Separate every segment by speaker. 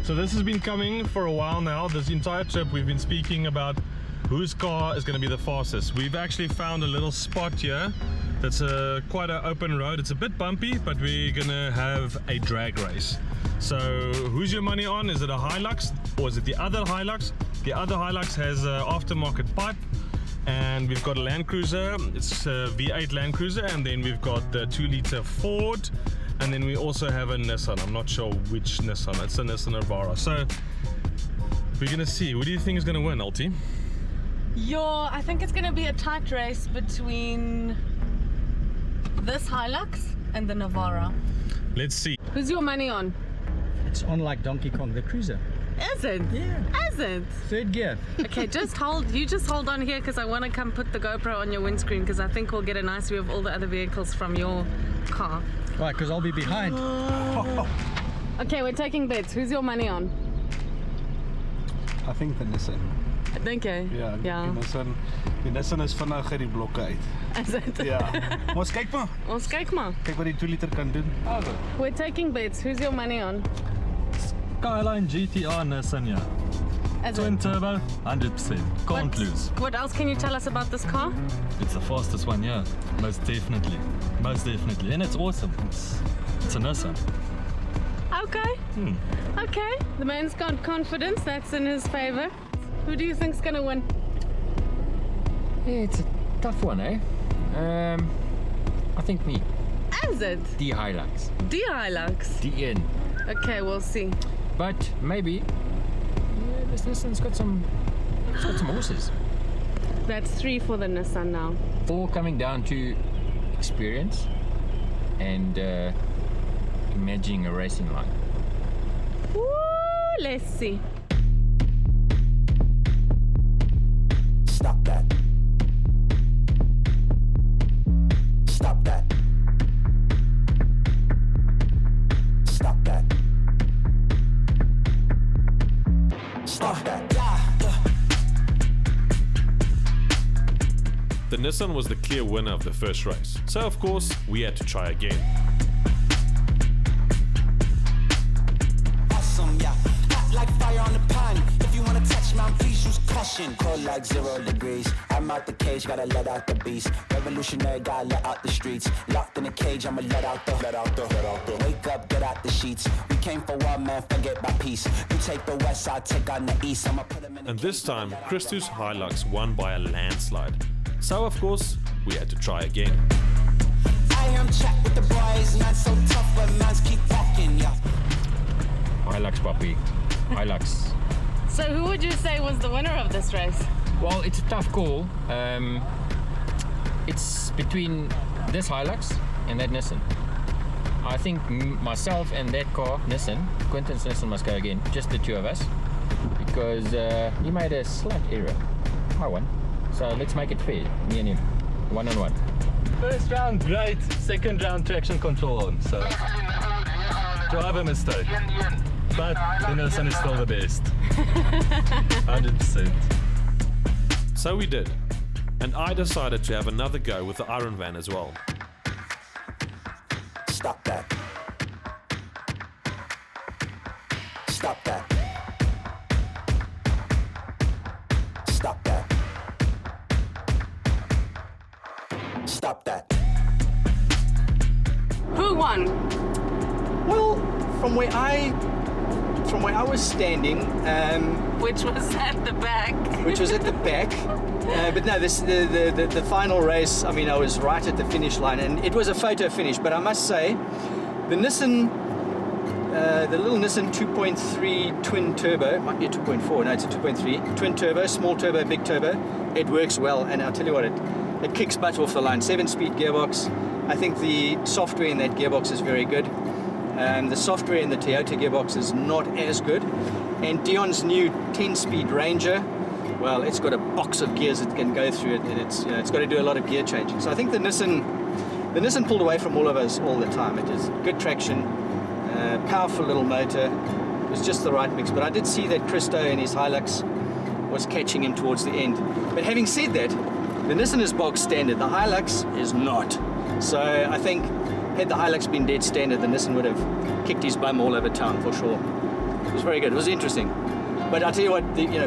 Speaker 1: So this has been coming for a while now. This entire trip we've been speaking about whose car is going to be the fastest. We've actually found a little spot here that's quite an open road. It's a bit bumpy, but we're going to have a drag race. So who's your money on? Is it a Hilux or is it the other Hilux? The other Hilux has an aftermarket pipe, and we've got a Land Cruiser. It's a V8 Land Cruiser, and then we've got the 2-liter Ford. And then we also have a Nissan. I'm not sure which Nissan. It's a Nissan Navara. So we're gonna see. What do you think is gonna win, LT?
Speaker 2: I think it's gonna be a tight race between this Hilux and the Navara.
Speaker 1: Let's see.
Speaker 2: Who's your money on?
Speaker 3: It's on like Donkey Kong, the cruiser.
Speaker 2: Is it?
Speaker 3: Yeah.
Speaker 2: Is it?
Speaker 3: Third gear.
Speaker 2: Okay, just hold on here because I want to come put the GoPro on your windscreen because I think we'll get a nice view of all the other vehicles from your car.
Speaker 3: Right, because I'll be behind.
Speaker 2: Okay, we're taking bets. Who's your money on?
Speaker 4: I think the Nissan.
Speaker 2: Okay.
Speaker 4: Ja,
Speaker 2: Ja.
Speaker 4: Die Nissan is vinnig uit die blokke uit.
Speaker 2: Is it?
Speaker 4: Ja. Maar ons kyk maar.
Speaker 2: Ons kyk maar.
Speaker 4: Kyk wat die 2 liter kan doen.
Speaker 2: We're taking bets. Who's your money on?
Speaker 5: Skyline GTR Nissan, yeah.
Speaker 2: Is
Speaker 5: Twin
Speaker 2: it?
Speaker 5: turbo, 100%. Can't lose.
Speaker 2: What else can you tell us about this car?
Speaker 5: It's the fastest one, yeah. Most definitely. Most definitely. And it's awesome. It's a Nissan.
Speaker 2: Okay. Okay. The man's got confidence. That's in his favor. Who do you think's gonna win?
Speaker 6: Yeah, it's a tough one, eh? I think me.
Speaker 2: Is it?
Speaker 6: The Hilux.
Speaker 2: The Hilux.
Speaker 6: DN.
Speaker 2: Okay, we'll see.
Speaker 6: But maybe this Nissan's got some horses.
Speaker 2: That's 3 for the Nissan now.
Speaker 6: All coming down to experience and imagining a racing line.
Speaker 2: Woo, let's see.
Speaker 7: Stop that. Stop that. Stop that. Stop that.
Speaker 8: The Nissan was the clear winner of the first race, so of course we had to try again.
Speaker 7: Awesome, yeah. Hot like fire on the pond. If you wanna touch mine, please use caution. Cold like 0 degrees. I'm out the cage, gotta let out the beast. Revolutionary, gotta let out the streets. Locked in a cage, I'ma let out the. Wake up, get out the sheets. We came for one man, forget my peace. You take the west, I'll take on the east. I'ma put him in the.
Speaker 8: And this time, Christo's Hilux won by a landslide. So of course, we had to try again.
Speaker 7: I am chat with the boys, not so tough, but mans keep walking, yeah.
Speaker 6: Hilux, puppy. Hilux.
Speaker 2: So who would you say was the winner of this race?
Speaker 6: Well, it's a tough call. It's between this Hilux and that Nissan. I think myself and that car, Nissan, Quentin's Nissan must go again. Just the two of us. Because he made a slight error. I won. So let's make it fair, me and him. 1-on-1.
Speaker 5: First round, great. Second round, traction control on. So, driver mistake. But the Nissan is still the best. 100%.
Speaker 8: So we did. And I decided to have another go with the Ironman as well.
Speaker 7: Stop that. Stop that. Stop that. Stop that.
Speaker 2: Who won?
Speaker 3: Well, from where I was standing,
Speaker 2: Which was at the back.
Speaker 3: which was at the back. But no, the final race, I mean, I was right at the finish line, and it was a photo finish. But I must say, the Nissan, the little Nissan 2.3 twin turbo, it might be a 2.4, no, it's a 2.3 twin turbo, small turbo, big turbo. It works well, and I'll tell you what, it kicks butt off the line. 7-speed gearbox. I think the software in that gearbox is very good. The software in the Toyota gearbox is not as good. And Dion's new 10-speed Ranger, well, it's got a box of gears it can go through it, and it's got to do a lot of gear changing. So I think the Nissan pulled away from all of us all the time. It is good traction, powerful little motor. It was just the right mix. But I did see that Christo and his Hilux was catching him towards the end. But having said that, the Nissan is bog standard. The Hilux is not. So I think had the Hilux been dead standard, the Nissan would have kicked his bum all over town for sure. It was very good. It was interesting. But I'll tell you what,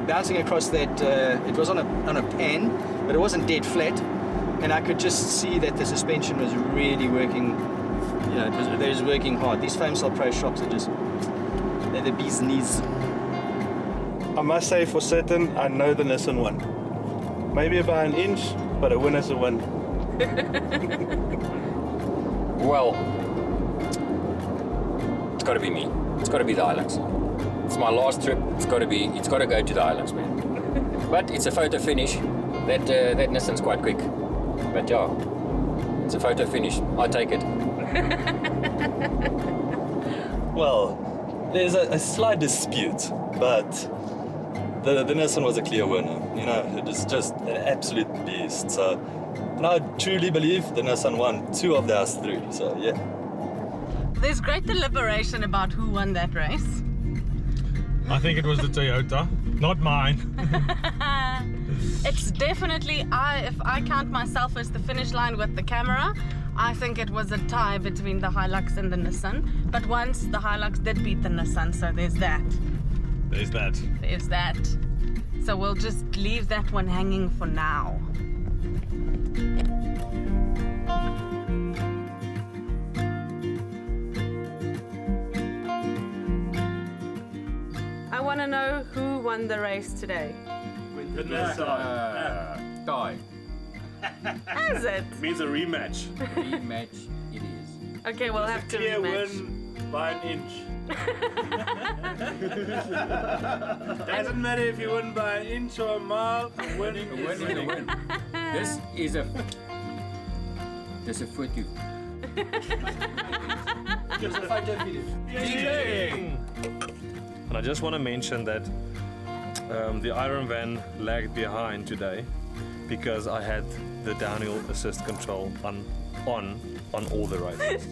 Speaker 3: bouncing across that, it was on a pan, but it wasn't dead flat, and I could just see that the suspension was really working. It was working hard. These Foam Cell Pro shocks are they're the bee's knees.
Speaker 4: I must say for certain, I know the Nissan won. Maybe by an inch, but a win is a win.
Speaker 6: Well, it's got to be me. It's got to be the Hilux. It's my last trip. It's got to go to the Hilux, man. But it's a photo finish. That Nissan's quite quick. But yeah, it's a photo finish. I take it.
Speaker 9: Well, there's a slight dispute, but the Nissan was a clear winner. It is just an absolute beast. So, and I truly believe the Nissan won 2 of those 3. So yeah.
Speaker 2: There's great deliberation about who won that race.
Speaker 1: I think it was the Toyota, not mine.
Speaker 2: It's definitely, if I count myself as the finish line with the camera, I think it was a tie between the Hilux and the Nissan. But once the Hilux did beat the Nissan, so there's that.
Speaker 1: There's that.
Speaker 2: There's that. So we'll just leave that one hanging for now. I want to know who won the race today.
Speaker 6: Die.
Speaker 2: Is it?
Speaker 1: Means a rematch.
Speaker 6: Rematch it is.
Speaker 2: Okay, we'll have to rematch.
Speaker 4: By an inch. Doesn't matter if you win by an inch or a mile, a win is a win.
Speaker 6: This is a photo.
Speaker 3: Just a photo finish.
Speaker 1: And I just want to mention that the Ironman lagged behind today because I had the downhill assist control on all the races.